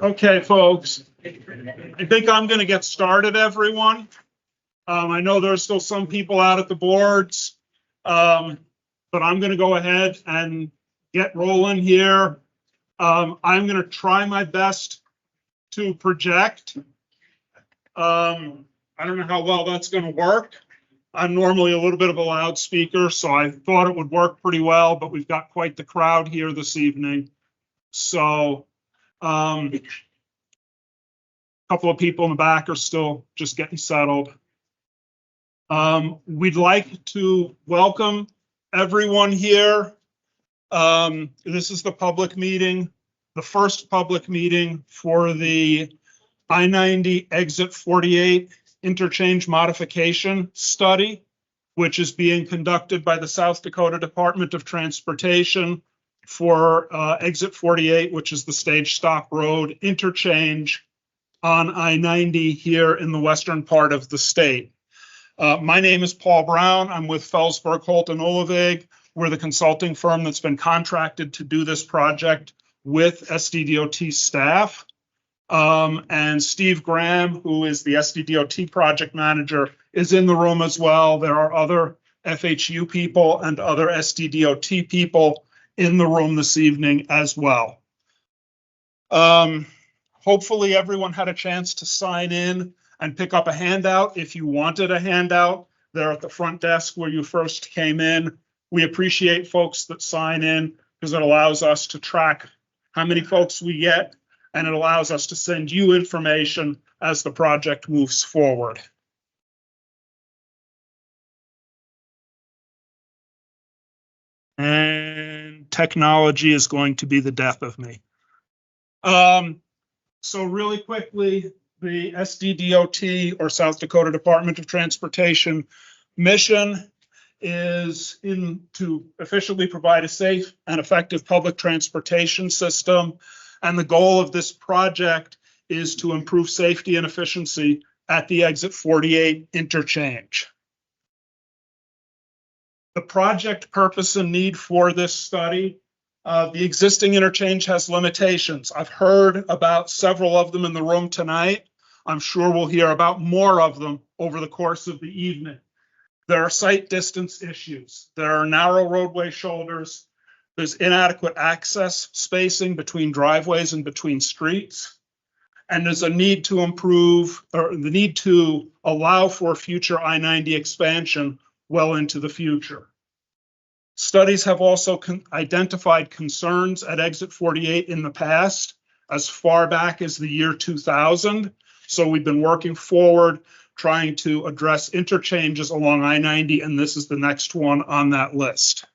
Okay, folks, I think I'm going to get started, everyone. I know there's still some people out at the boards, but I'm going to go ahead and get rolling here. I'm going to try my best to project. I don't know how well that's going to work. I'm normally a little bit of a loudspeaker, so I thought it would work pretty well, but we've got quite the crowd here this evening. So a couple of people in the back are still just getting settled. We'd like to welcome everyone here. This is the public meeting, the first public meeting for the I-90 Exit 48 Interchange Modification Study, which is being conducted by the South Dakota Department of Transportation for Exit 48, which is the stage stop road interchange on I-90 here in the western part of the state. My name is Paul Brown. I'm with Felsberg, Holt & Olivig. We're the consulting firm that's been contracted to do this project with SDDOT staff. And Steve Graham, who is the SDDOT project manager, is in the room as well. There are other FHU people and other SDDOT people in the room this evening as well. Hopefully everyone had a chance to sign in and pick up a handout. If you wanted a handout, they're at the front desk where you first came in. We appreciate folks that sign in because it allows us to track how many folks we get, and it allows us to send you information as the project moves forward. And technology is going to be the death of me. So really quickly, the SDDOT, or South Dakota Department of Transportation, mission is to efficiently provide a safe and effective public transportation system. And the goal of this project is to improve safety and efficiency at the Exit 48 interchange. The project purpose and need for this study: the existing interchange has limitations. I've heard about several of them in the room tonight. I'm sure we'll hear about more of them over the course of the evening. There are sight distance issues. There are narrow roadway shoulders. There's inadequate access spacing between driveways and between streets. And there's a need to improve, or the need to allow for future I-90 expansion well into the future. Studies have also identified concerns at Exit 48 in the past, as far back as the year 2000. So we've been working forward, trying to address interchanges along I-90, and this is the next one on that list.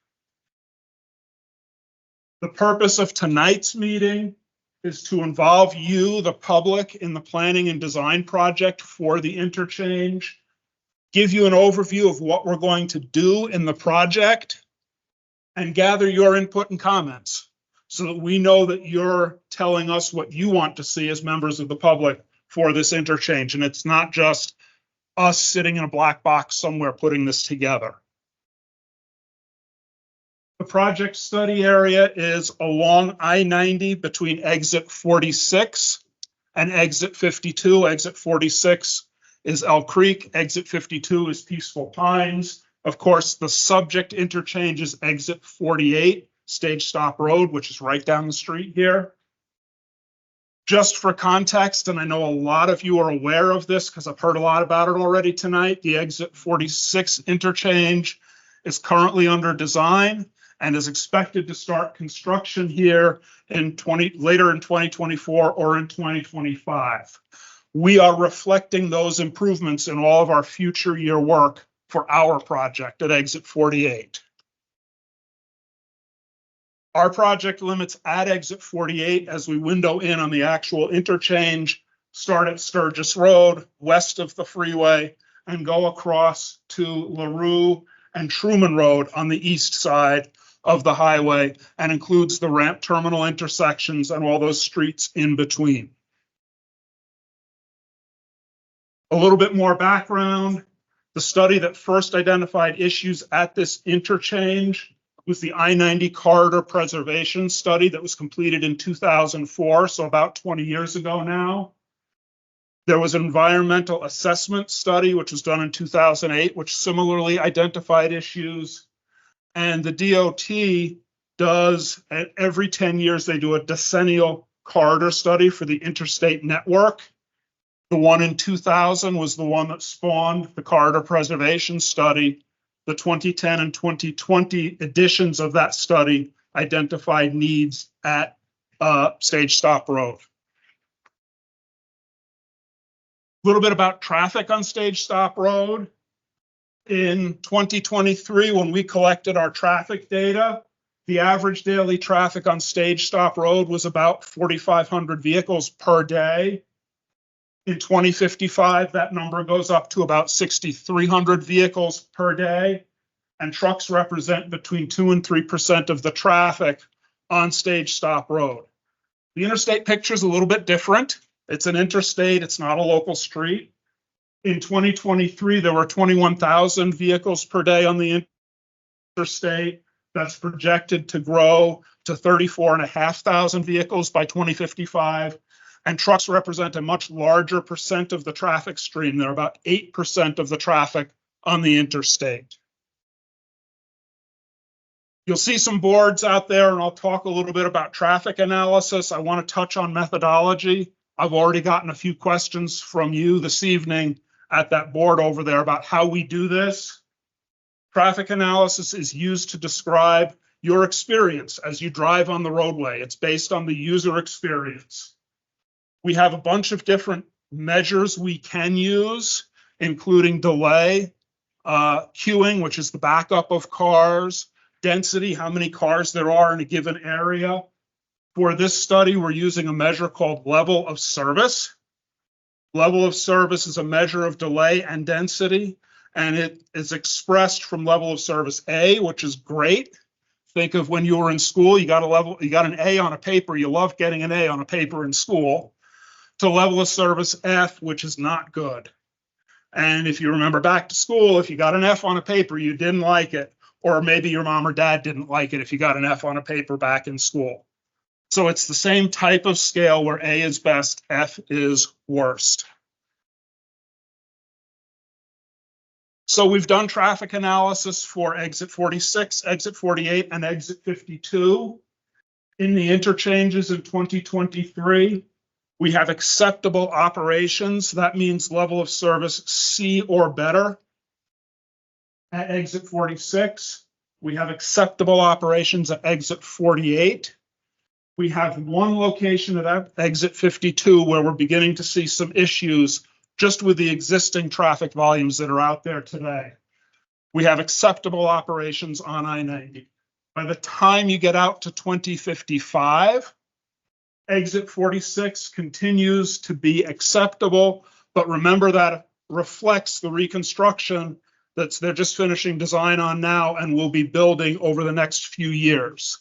The purpose of tonight's meeting is to involve you, the public, in the planning and design project for the interchange, give you an overview of what we're going to do in the project, and gather your input and comments so that we know that you're telling us what you want to see as members of the public for this interchange. And it's not just us sitting in a black box somewhere putting this together. The project study area is along I-90 between Exit 46 and Exit 52. Exit 46 is Elk Creek. Exit 52 is Peaceful Pines. Of course, the subject interchange is Exit 48, Stage Stop Road, which is right down the street here. Just for context, and I know a lot of you are aware of this because I've heard a lot about it already tonight, the Exit 46 interchange is currently under design and is expected to start construction here in later in 2024 or in 2025. We are reflecting those improvements in all of our future year work for our project at Exit 48. Our project limits at Exit 48, as we window in on the actual interchange, start at Sturgis Road, west of the freeway, and go across to LaRue and Truman Road on the east side of the highway, and includes the ramp terminal intersections and all those streets in between. A little bit more background. The study that first identified issues at this interchange was the I-90 Corridor Preservation Study that was completed in 2004, so about 20 years ago now. There was an environmental assessment study, which was done in 2008, which similarly identified issues. And the DOT does, every 10 years, they do a decennial corridor study for the interstate network. The one in 2000 was the one that spawned the corridor preservation study. The 2010 and 2020 editions of that study identified needs at Stage Stop Road. A little bit about traffic on Stage Stop Road. In 2023, when we collected our traffic data, the average daily traffic on Stage Stop Road was about 4,500 vehicles per day. In 2055, that number goes up to about 6,300 vehicles per day, and trucks represent between 2 and 3% of the traffic on Stage Stop Road. The interstate picture is a little bit different. It's an interstate, it's not a local street. In 2023, there were 21,000 vehicles per day on the interstate. That's projected to grow to 34,500 vehicles by 2055. And trucks represent a much larger percent of the traffic stream. They're about 8% of the traffic on the interstate. You'll see some boards out there, and I'll talk a little bit about traffic analysis. I want to touch on methodology. I've already gotten a few questions from you this evening at that board over there about how we do this. Traffic analysis is used to describe your experience as you drive on the roadway. It's based on the user experience. We have a bunch of different measures we can use, including delay, queuing, which is the backup of cars, density, how many cars there are in a given area. For this study, we're using a measure called level of service. Level of service is a measure of delay and density, and it is expressed from level of service A, which is great. Think of when you were in school, you got an A on a paper. You loved getting an A on a paper in school. To level of service F, which is not good. And if you remember back to school, if you got an F on a paper, you didn't like it, or maybe your mom or dad didn't like it if you got an F on a paper back in school. So it's the same type of scale where A is best, F is worst. So we've done traffic analysis for exit 46, exit 48, and exit 52. In the interchanges in 2023, we have acceptable operations. That means level of service C or better. At exit 46, we have acceptable operations at exit 48. We have one location at exit 52 where we're beginning to see some issues just with the existing traffic volumes that are out there today. We have acceptable operations on I-90. By the time you get out to 2055, exit 46 continues to be acceptable, but remember that reflects the reconstruction they're just finishing design on now and will be building over the next few years.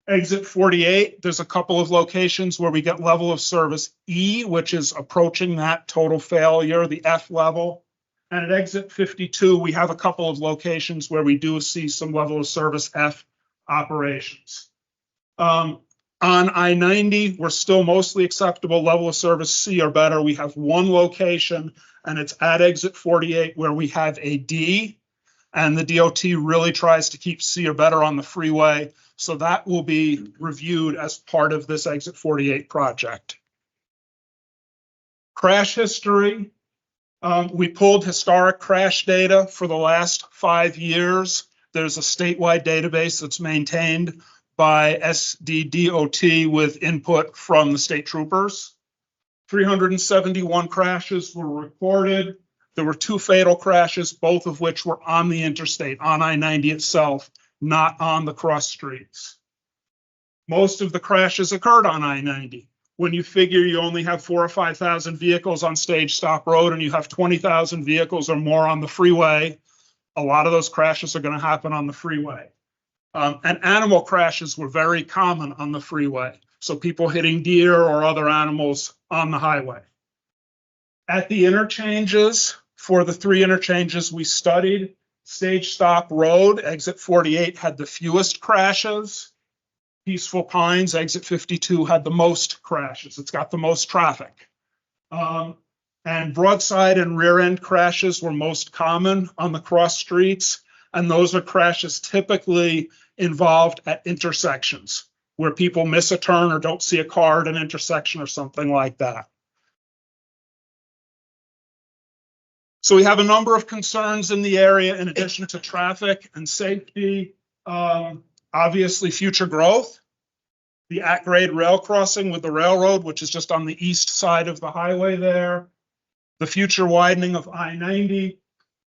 Exit 48, there's a couple of locations where we get level of service E, which is approaching that total failure, the F level. And at exit 52, we have a couple of locations where we do see some level of service F operations. On I-90, we're still mostly acceptable, level of service C or better. We have one location, and it's at exit 48 where we have a D, and the DOT really tries to keep C or better on the freeway. So that will be reviewed as part of this exit 48 project. Crash history. We pulled historic crash data for the last 5 years. There's a statewide database that's maintained by SDDOT with input from the state troopers. 371 crashes were recorded. There were 2 fatal crashes, both of which were on the interstate, on I-90 itself, not on the cross streets. Most of the crashes occurred on I-90. When you figure you only have 4,000 or 5,000 vehicles on Stage Stop Road and you have 20,000 vehicles or more on the freeway, a lot of those crashes are going to happen on the freeway. And animal crashes were very common on the freeway. So people hitting deer or other animals on the highway. At the interchanges, for the 3 interchanges we studied, Stage Stop Road, exit 48, had the fewest crashes. Peaceful Pines, exit 52, had the most crashes. It's got the most traffic. And broadside and rear end crashes were most common on the cross streets. And those are crashes typically involved at intersections where people miss a turn or don't see a car at an intersection or something like that. So we have a number of concerns in the area in addition to traffic and safety. Obviously, future growth, the at-grade rail crossing with the railroad, which is just on the east side of the highway there, the future widening of I-90,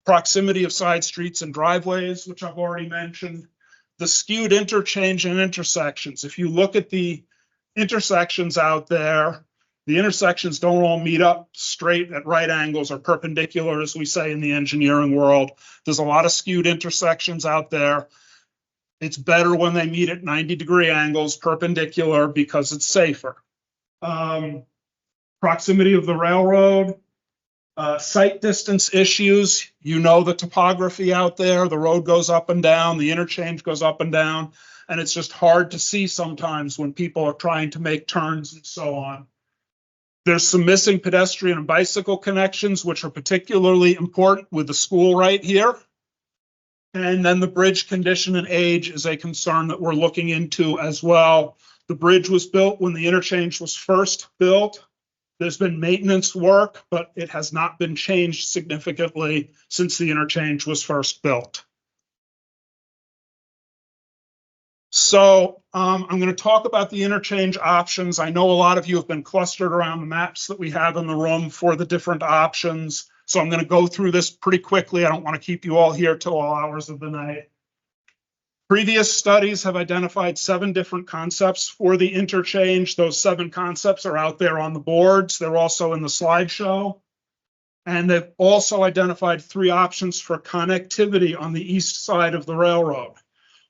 proximity of side streets and driveways, which I've already mentioned, the skewed interchange and intersections. If you look at the intersections out there, the intersections don't all meet up straight at right angles or perpendicular, as we say in the engineering world. There's a lot of skewed intersections out there. It's better when they meet at 90-degree angles perpendicular because it's safer. Proximity of the railroad, sight distance issues. You know the topography out there. The road goes up and down. The interchange goes up and down. And it's just hard to see sometimes when people are trying to make turns and so on. There's some missing pedestrian and bicycle connections, which are particularly important with the school right here. And then the bridge condition and age is a concern that we're looking into as well. The bridge was built when the interchange was first built. There's been maintenance work, but it has not been changed significantly since the interchange was first built. So I'm going to talk about the interchange options. I know a lot of you have been clustered around the maps that we have in the room for the different options. So I'm going to go through this pretty quickly. I don't want to keep you all here till all hours of the night. Previous studies have identified 7 different concepts for the interchange. Those 7 concepts are out there on the boards. They're also in the slideshow. And they've also identified 3 options for connectivity on the east side of the railroad,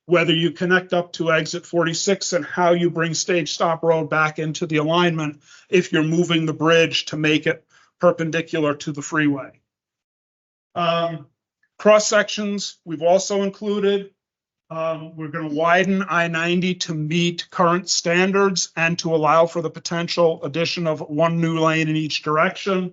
whether you connect up to exit 46 and how you bring Stage Stop Road back into the alignment if you're moving the bridge to make it perpendicular to the freeway. Cross sections we've also included. We're going to widen I-90 to meet current standards and to allow for the potential addition of 1 new lane in each direction.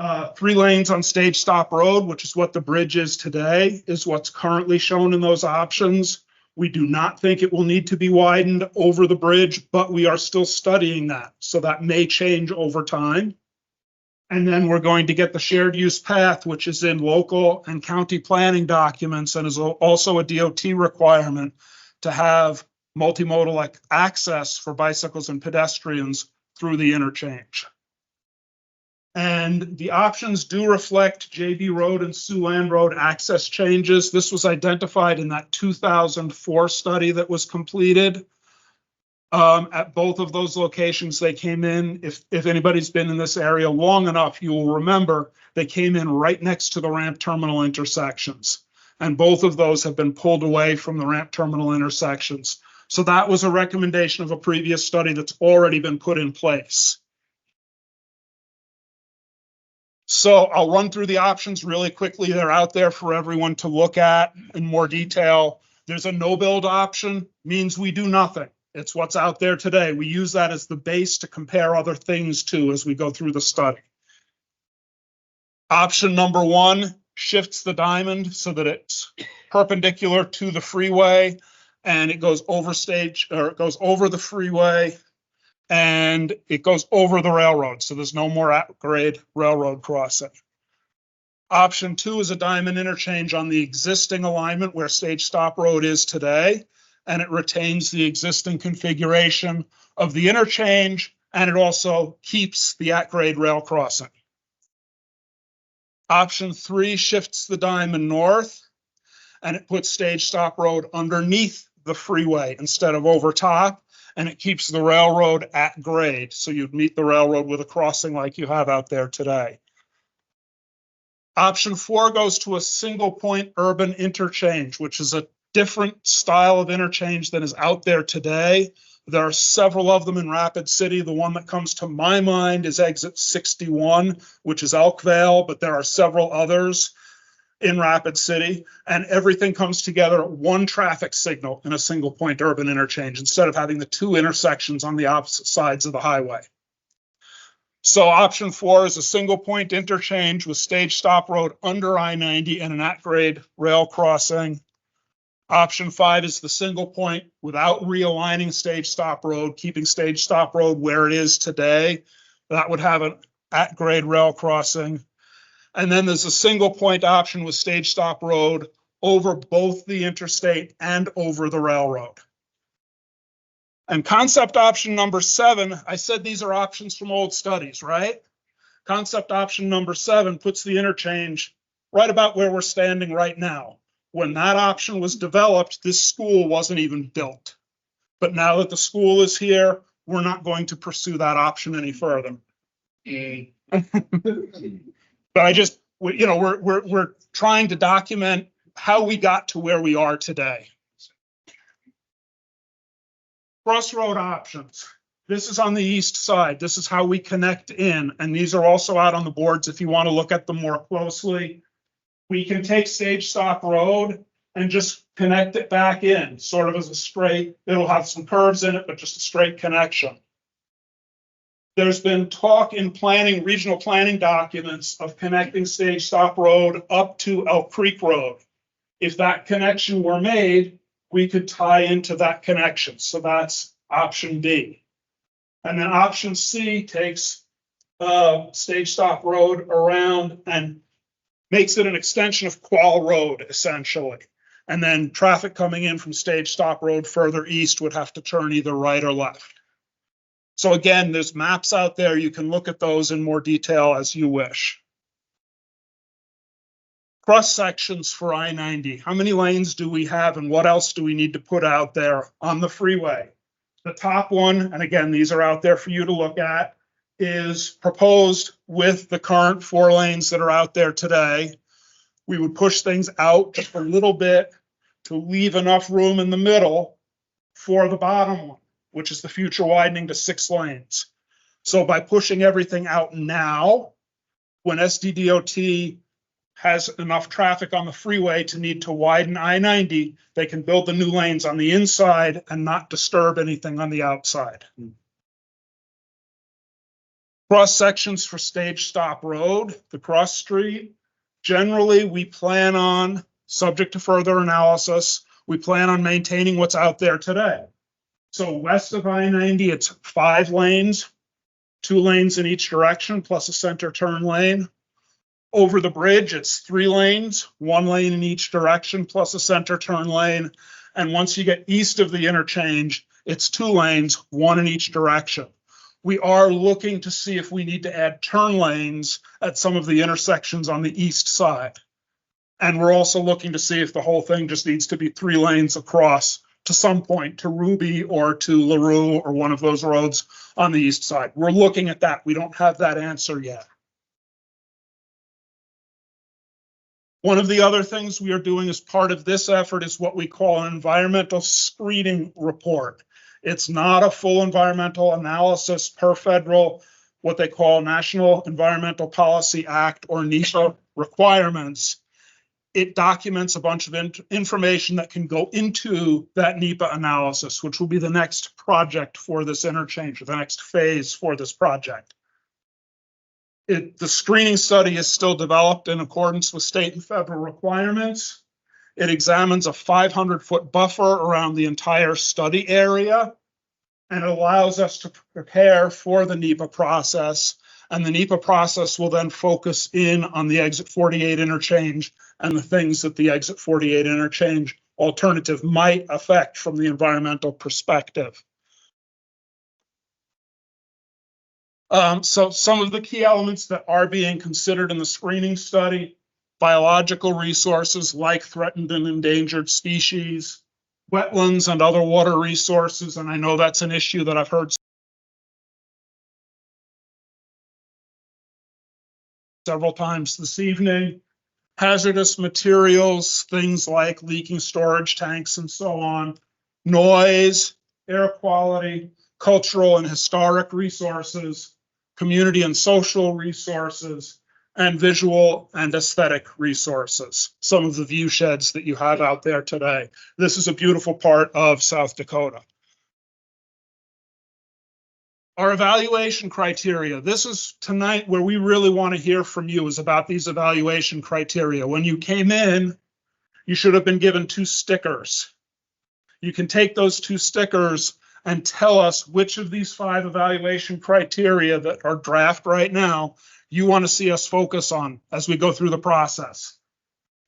3 lanes on Stage Stop Road, which is what the bridge is today, is what's currently shown in those options. We do not think it will need to be widened over the bridge, but we are still studying that. So that may change over time. And then we're going to get the shared use path, which is in local and county planning documents and is also a DOT requirement to have multimodal access for bicycles and pedestrians through the interchange. And the options do reflect JB Road and Siouxland Road access changes. This was identified in that 2004 study that was completed. At both of those locations, they came in, if anybody's been in this area long enough, you will remember they came in right next to the ramp terminal intersections. And both of those have been pulled away from the ramp terminal intersections. So that was a recommendation of a previous study that's already been put in place. So I'll run through the options really quickly. They're out there for everyone to look at in more detail. There's a no build option, means we do nothing. It's what's out there today. We use that as the base to compare other things to as we go through the study. Option number 1 shifts the diamond so that it's perpendicular to the freeway and it goes over it goes over the freeway and it goes over the railroad. So there's no more at-grade railroad crossing. Option 2 is a diamond interchange on the existing alignment where Stage Stop Road is today, and it retains the existing configuration of the interchange, and it also keeps the at-grade rail crossing. Option 3 shifts the diamond north, and it puts Stage Stop Road underneath the freeway instead of over top, and it keeps the railroad at grade. So you'd meet the railroad with a crossing like you have out there today. Option 4 goes to a single point urban interchange, which is a different style of interchange than is out there today. There are several of them in Rapid City. The one that comes to my mind is exit 61, which is Elkvale, but there are several others. in Rapid City, and everything comes together one traffic signal in a single point urban interchange instead of having the two intersections on the opposite sides of the highway. So option 4 is a single point interchange with stage stop road under I-90 and an at-grade rail crossing. Option 5 is the single point without realigning stage stop road, keeping stage stop road where it is today. That would have an at-grade rail crossing. And then there's a single point option with stage stop road over both the interstate and over the railroad. And concept option number 7, I said these are options from old studies, right? Concept option number 7 puts the interchange right about where we're standing right now. When that option was developed, this school wasn't even built. But now that the school is here, we're not going to pursue that option any further. But I just, we're trying to document how we got to where we are today. Crossroad options. This is on the east side. This is how we connect in. And these are also out on the boards if you want to look at them more closely. We can take stage stop road and just connect it back in, sort of as a straight. It'll have some curves in it, but just a straight connection. There's been talk in planning, regional planning documents of connecting stage stop road up to Elk Creek Road. If that connection were made, we could tie into that connection. So that's option B. And then option C takes stage stop road around and makes it an extension of Qual Road, essentially. And then traffic coming in from stage stop road further east would have to turn either right or left. So again, there's maps out there. You can look at those in more detail as you wish. Cross sections for I-90. How many lanes do we have and what else do we need to put out there on the freeway? The top one, and again, these are out there for you to look at, is proposed with the current 4 lanes that are out there today. We would push things out just a little bit to leave enough room in the middle for the bottom one, which is the future widening to 6 lanes. So by pushing everything out now, when SDDOT has enough traffic on the freeway to need to widen I-90, they can build the new lanes on the inside and not disturb anything on the outside. Cross sections for stage stop road, the cross street. Generally, we plan on, subject to further analysis, we plan on maintaining what's out there today. So west of I-90, it's 5 lanes, 2 lanes in each direction, plus a center turn lane. Over the bridge, it's 3 lanes, 1 lane in each direction, plus a center turn lane. And once you get east of the interchange, it's 2 lanes, 1 in each direction. We are looking to see if we need to add turn lanes at some of the intersections on the east side. And we're also looking to see if the whole thing just needs to be 3 lanes across to some point, to Ruby or to LaRue or one of those roads on the east side. We're looking at that. We don't have that answer yet. One of the other things we are doing as part of this effort is what we call an environmental screening report. It's not a full environmental analysis per federal, what they call National Environmental Policy Act or NEPA requirements. It documents a bunch of information that can go into that NEPA analysis, which will be the next project for this interchange, or the next phase for this project. The screening study is still developed in accordance with state and federal requirements. It examines a 500-foot buffer around the entire study area, and it allows us to prepare for the NEPA process. And the NEPA process will then focus in on the exit 48 interchange and the things that the exit 48 interchange alternative might affect from the environmental perspective. So some of the key elements that are being considered in the screening study: biological resources like threatened and endangered species, wetlands and other water resources, and I know that's an issue that I've heard several times this evening. Hazardous materials, things like leaking storage tanks and so on, noise, air quality, cultural and historic resources, community and social resources, and visual and aesthetic resources. Some of the view sheds that you have out there today. This is a beautiful part of South Dakota. Our evaluation criteria. This is tonight where we really want to hear from you, is about these evaluation criteria. When you came in, you should have been given 2 stickers. You can take those 2 stickers and tell us which of these 5 evaluation criteria that are draft right now you want to see us focus on as we go through the process.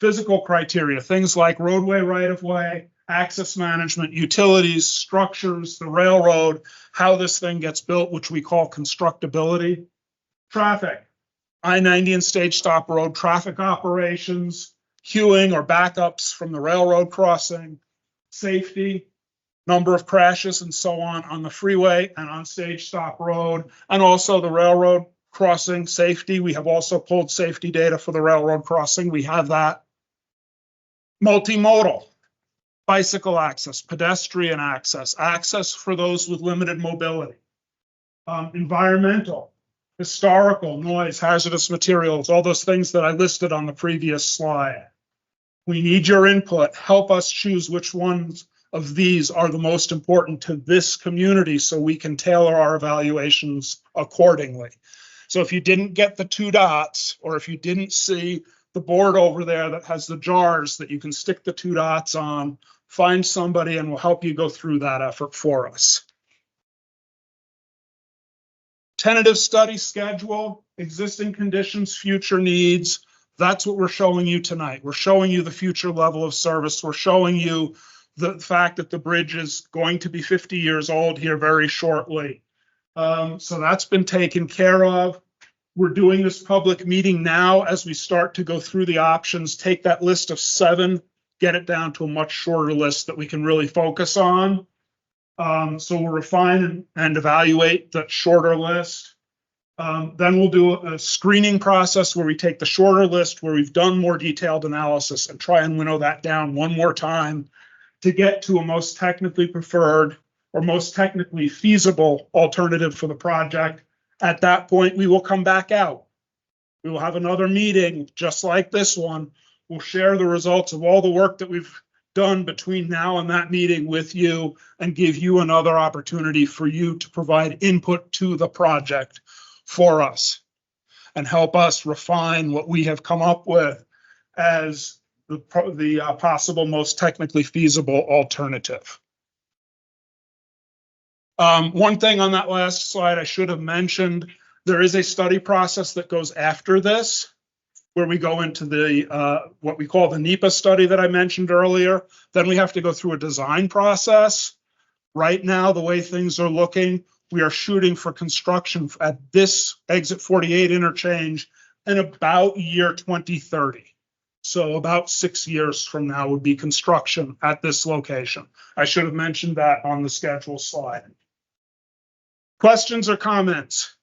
Physical criteria, things like roadway right-of-way, access management, utilities, structures, the railroad, how this thing gets built, which we call constructability. Traffic, I-90 and Stage Stop Road traffic operations, queuing or backups from the railroad crossing, safety, number of crashes and so on the freeway and on Stage Stop Road, and also the railroad crossing safety. We have also pulled safety data for the railroad crossing. We have that. Multimodal, bicycle access, pedestrian access, access for those with limited mobility. Environmental, historical, noise, hazardous materials, all those things that I listed on the previous slide. We need your input. Help us choose which ones of these are the most important to this community so we can tailor our evaluations accordingly. So if you didn't get the 2 dots, or if you didn't see the board over there that has the jars that you can stick the 2 dots on, find somebody and we'll help you go through that effort for us. Tentative study schedule, existing conditions, future needs. That's what we're showing you tonight. We're showing you the future level of service. We're showing you the fact that the bridge is going to be 50 years old here very shortly. So that's been taken care of. We're doing this public meeting now as we start to go through the options, take that list of 7, get it down to a much shorter list that we can really focus on. So we'll refine and evaluate that shorter list. Then we'll do a screening process where we take the shorter list where we've done more detailed analysis and try and winnow that down one more time to get to a most technically preferred or most technically feasible alternative for the project. At that point, we will come back out. We will have another meeting just like this one. We'll share the results of all the work that we've done between now and that meeting with you and give you another opportunity for you to provide input to the project for us and help us refine what we have come up with as the possible most technically feasible alternative. One thing on that last slide I should have mentioned, there is a study process that goes after this, where we go into the what we call the NEPA study that I mentioned earlier. Then we have to go through a design process. Right now, the way things are looking, we are shooting for construction at this exit 48 interchange in about year 2030. So about 6 years from now would be construction at this location. I should have mentioned that on the schedule slide. Questions or comments?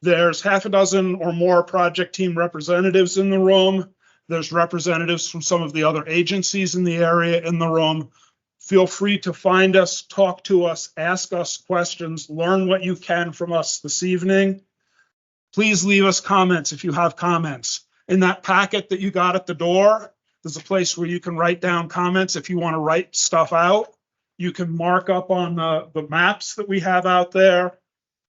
There's half a dozen or more project team representatives in the room. There's representatives from some of the other agencies in the area in the room. Feel free to find us, talk to us, ask us questions, learn what you can from us this evening. Please leave us comments if you have comments. In that packet that you got at the door, there's a place where you can write down comments if you want to write stuff out. You can mark up on the maps that we have out there.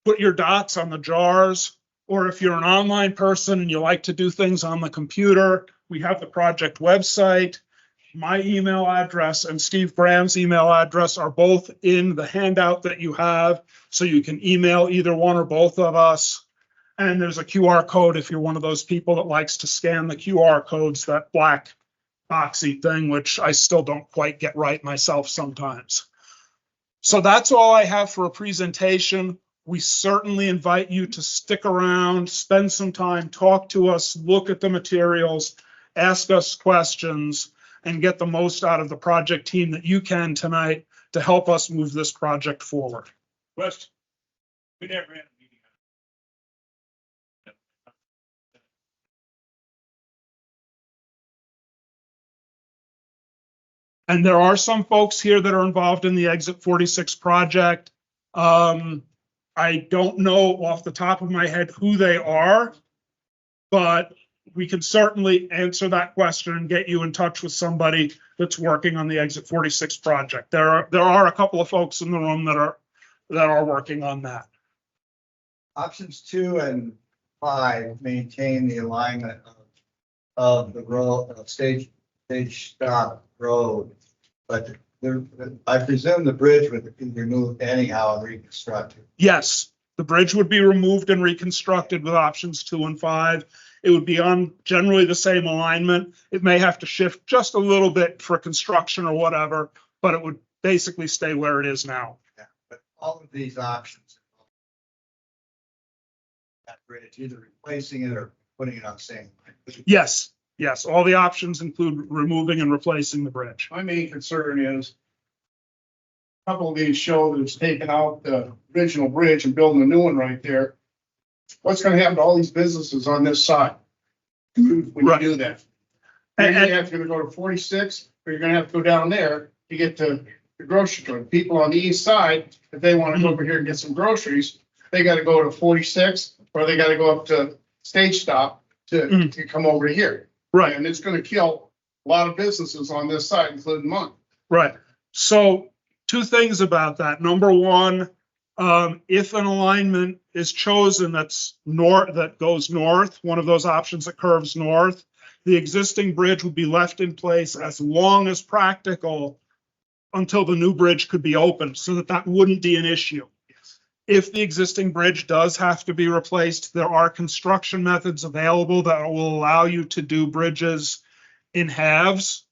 Put your dots on the jars, or if you're an online person and you like to do things on the computer, we have the project website. My email address and Steve Graham's email address are both in the handout that you have, so you can email either one or both of us. And there's a QR code if you're one of those people that likes to scan the QR codes, that black boxy thing, which I still don't quite get right myself sometimes. So that's all I have for a presentation. We certainly invite you to stick around, spend some time, talk to us, look at the materials, ask us questions, and get the most out of the project team that you can tonight to help us move this project forward. Question. We never had a meeting. And there are some folks here that are involved in the Exit 46 project. I don't know off the top of my head who they are, but we can certainly answer that question and get you in touch with somebody that's working on the Exit 46 project. There are a couple of folks in the room that are working on that. Options 2 and 5 maintain the alignment of the road, stage stop road. But I presume the bridge would be removed anyhow and reconstructed. Yes, the bridge would be removed and reconstructed with options 2 and 5. It would be on generally the same alignment. It may have to shift just a little bit for construction or whatever, but it would basically stay where it is now. Yeah, but all of these options, that bridge, either replacing it or putting it on the same line. Yes, yes, all the options include removing and replacing the bridge. My main concern is a couple of these show that it's taking out the original bridge and building a new one right there. What's gonna happen to all these businesses on this side when you Right. do that? And- You're gonna have to go to 46, or you're gonna have to go down there to get to the grocery store. People on the east side, if they wanna go over here and get some groceries, they gotta go to 46, or they gotta go up to Stage Stop to come over here. Right. And it's gonna kill a lot of businesses on this side, including mine. Right. So 2 things about that. Number 1, if an alignment is chosen that goes north, one of those options that curves north, the existing bridge would be left in place as long as practical until the new bridge could be opened, so that wouldn't be an issue. If the existing bridge does have to be replaced, there are construction methods available that will allow you to do bridges in halves.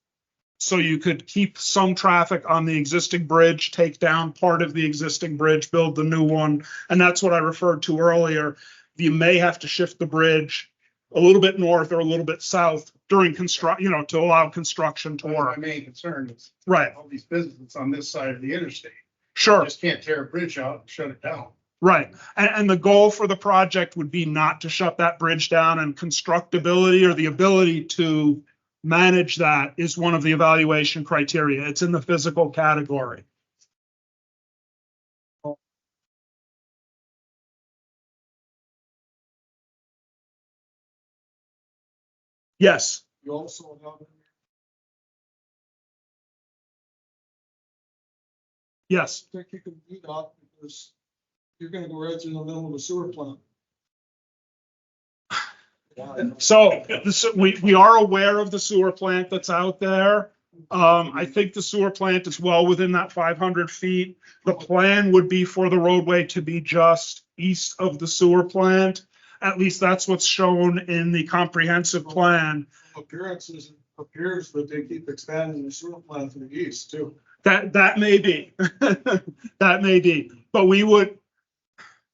So you could keep some traffic on the existing bridge, take down part of the existing bridge, build the new one. And that's what I referred to earlier. You may have to shift the bridge a little bit north or a little bit south during to allow construction to My work. main concern is Right, all these businesses on this side of the interstate. sure. Just can't tear a bridge out and shut it down. Right. And the goal for the project would be not to shut that bridge down, and constructability or the ability to manage that is one of the evaluation criteria. It's in the physical category. Yes, You also have, yes. I think you can do that because you're gonna go right through the middle of a sewer plant. So we are aware of the sewer plant that's out there. I think the sewer plant is well within that 500 feet. The plan would be for the roadway to be just east of the sewer plant. At least that's what's shown in the comprehensive plan. Appearances, appears that they keep expanding the sewer plant to the east too. That may be, that may be, but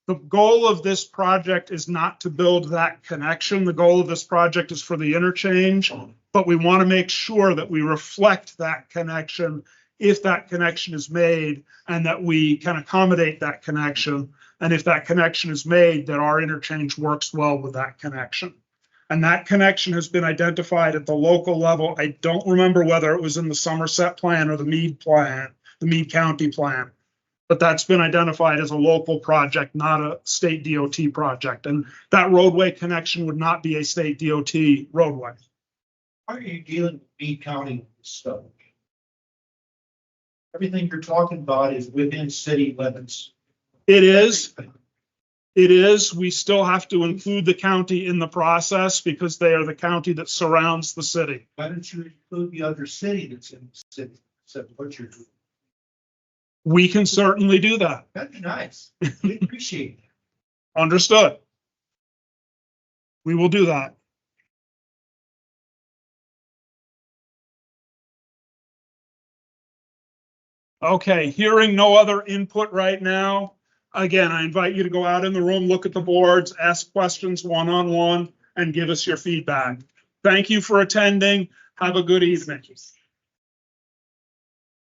the goal of this project is not to build that connection. The goal of this project is for the interchange, but we want to make sure that we reflect that connection if that connection is made, and that we can accommodate that connection. And if that connection is made, that our interchange works well with that connection. And that connection has been identified at the local level. I don't remember whether it was in the Summerset plan or the Meade plan, the Meade County plan. But that's been identified as a local project, not a state DOT project. And that roadway connection would not be a state DOT roadway. How are you dealing with Meade County stuff? Everything you're talking about is within city limits. It is. It is. We still have to include the county in the process because they are the county that surrounds the city. Why don't you include the other city that's in the city? Except what you're doing. We can certainly do that. That'd be nice. We appreciate that. Understood. We will do that. Okay, hearing no other input right now. Again, I invite you to go out in the room, look at the boards, ask questions one-on-one, and give us your feedback. Thank you for attending. Have a good evening.